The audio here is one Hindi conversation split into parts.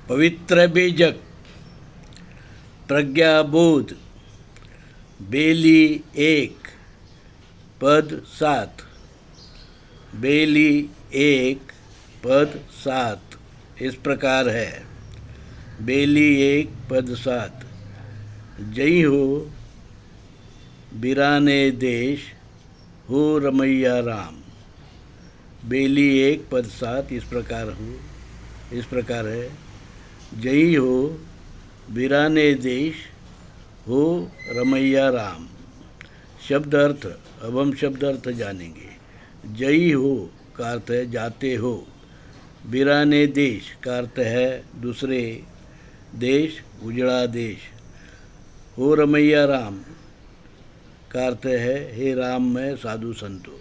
पवित्र बीजक, प्रज्ञाबोध, बेली 1 पद 7। बेली 1 पद 7 इस प्रकार है। बेली 1 पद 7। जय हो बिराने देश, हो रमैया राम। बेली 1 पद 7 इस प्रकार है। जय हो बिराने देश, हो रमैया राम। शब्द अर्थ। अब हम शब्द अर्थ जानेंगे। जय हो का अर्थ है जाते हो। बिराने देश का अर्थ है दूसरे देश, उजड़ा देश। हो रमैया राम का अर्थ है हे राम में साधु संतो।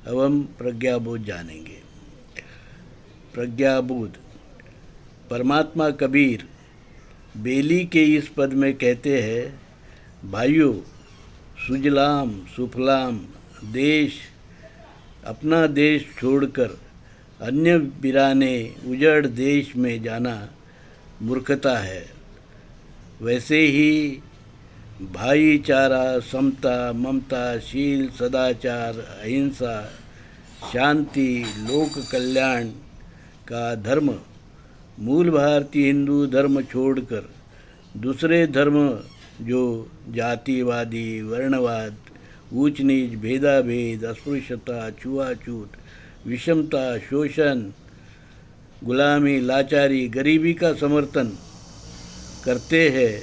अब हम प्रज्ञाबोध जानेंगे। प्रज्ञाबोध। परमात्मा कबीर बेली के इस पद में कहते हैं, भाइयों, सुजलाम सुफलाम देश, अपना देश छोड़कर अन्य बिराने उजड़ देश में जाना मूर्खता है। वैसे ही भाईचारा, समता, ममता, शील, सदाचार, अहिंसा, शांति, लोक कल्याण का धर्म मूल भारतीय हिंदू धर्म छोड़कर दूसरे धर्म जो जातिवादी, वर्णवाद, ऊंच नीच, भेदाभेद, अस्पृश्यता, छुआछूत, विषमता, शोषण, गुलामी, लाचारी, गरीबी का समर्थन करते हैं,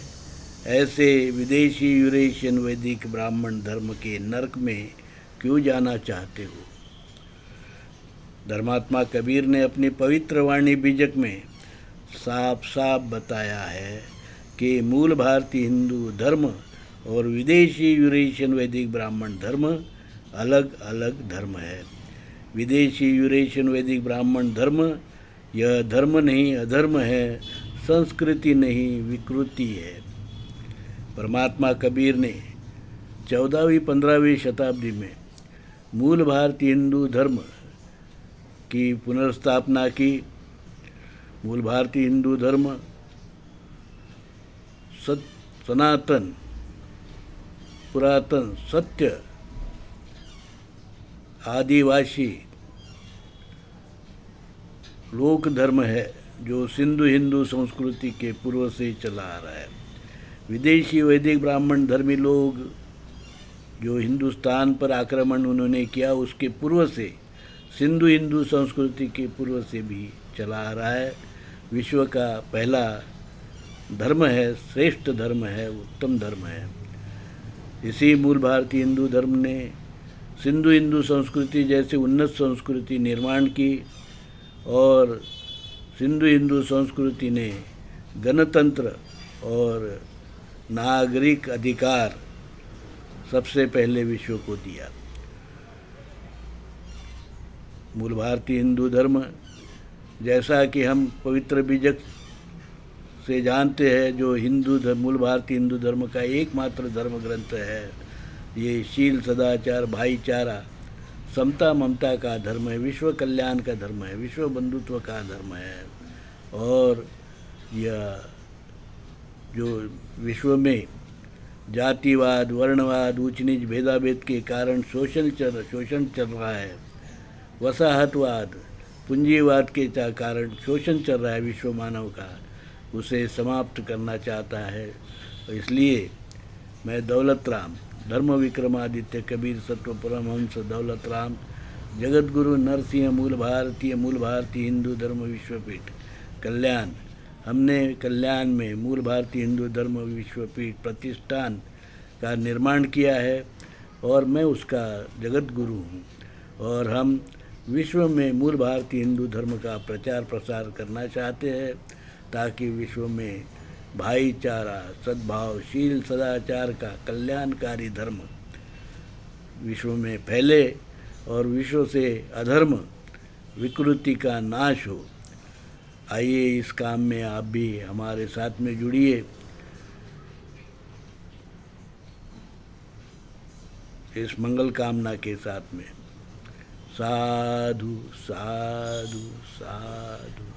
ऐसे विदेशी यूरेशियन वैदिक ब्राह्मण धर्म के नरक में क्यों जाना चाहते हो? धर्मात्मा कबीर ने अपनी पवित्र वाणी बीजक में साफ साफ बताया है कि मूल भारतीय हिंदू धर्म और विदेशी यूरेशियन वैदिक ब्राह्मण धर्म अलग अलग धर्म है। विदेशी यूरेशियन वैदिक ब्राह्मण धर्म यह धर्म नहीं अधर्म है, संस्कृति नहीं विकृति है। परमात्मा कबीर ने 14वीं-15वीं शताब्दी में मूल भारतीय हिंदू धर्म की पुनर्स्थापना की। मूल भारतीय हिंदू धर्म सनातन, पुरातन, सत्य, आदिवासी लोक धर्म है जो सिंधु हिंदू संस्कृति के पूर्व से चला आ रहा है। विदेशी वैदिक ब्राह्मण धर्मी लोग जो हिंदुस्तान पर आक्रमण उन्होंने किया, उसके पूर्व से सिंधु हिंदू संस्कृति के पूर्व से भी चला आ रहा है। विश्व का पहला धर्म है, श्रेष्ठ धर्म है, उत्तम धर्म है। इसी मूल भारतीय हिंदू धर्म ने सिंधु हिंदू संस्कृति जैसे उन्नत संस्कृति निर्माण की और सिंधु हिंदू संस्कृति ने गणतंत्र और नागरिक अधिकार सबसे पहले विश्व को दिया। मूल भारतीय हिंदू धर्म जैसा कि हम पवित्र बीजक से जानते हैं, जो हिंदू धर्म मूल भारतीय हिंदू धर्म का एकमात्र धर्म ग्रंथ है, ये शील, सदाचार, भाईचारा, समता, ममता का धर्म है, विश्व कल्याण का धर्म है, विश्व बंधुत्व का धर्म है। और यह जो विश्व में जातिवाद, वर्णवाद, ऊंच नीच, भेदाभेद के कारण शोषण चल रहा है, वसाहतवाद, पूंजीवाद के कारण शोषण चल रहा है विश्व मानव का, उसे समाप्त करना चाहता है। इसलिए मैं दौलत राम, धर्म विक्रमादित्य कबीर सत्व परमहंस दौलत राम, जगत गुरु नरसिंह, मूल भारतीय हिंदू धर्म विश्वपीठ कल्याण, हमने कल्याण में मूल भारतीय हिंदू धर्म विश्वपीठ प्रतिष्ठान का निर्माण किया है और मैं उसका जगत गुरु हूँ। और हम विश्व में मूल भारतीय हिंदू धर्म का प्रचार प्रसार करना चाहते हैं ताकि विश्व में भाईचारा, सद्भाव, शील, सदाचार का कल्याणकारी धर्म विश्व में फैले और विश्व से अधर्म, विकृति का नाश हो। आइए इस काम में आप भी हमारे साथ में जुड़िए। इस मंगल कामना के साथ में साधु साधु साधु।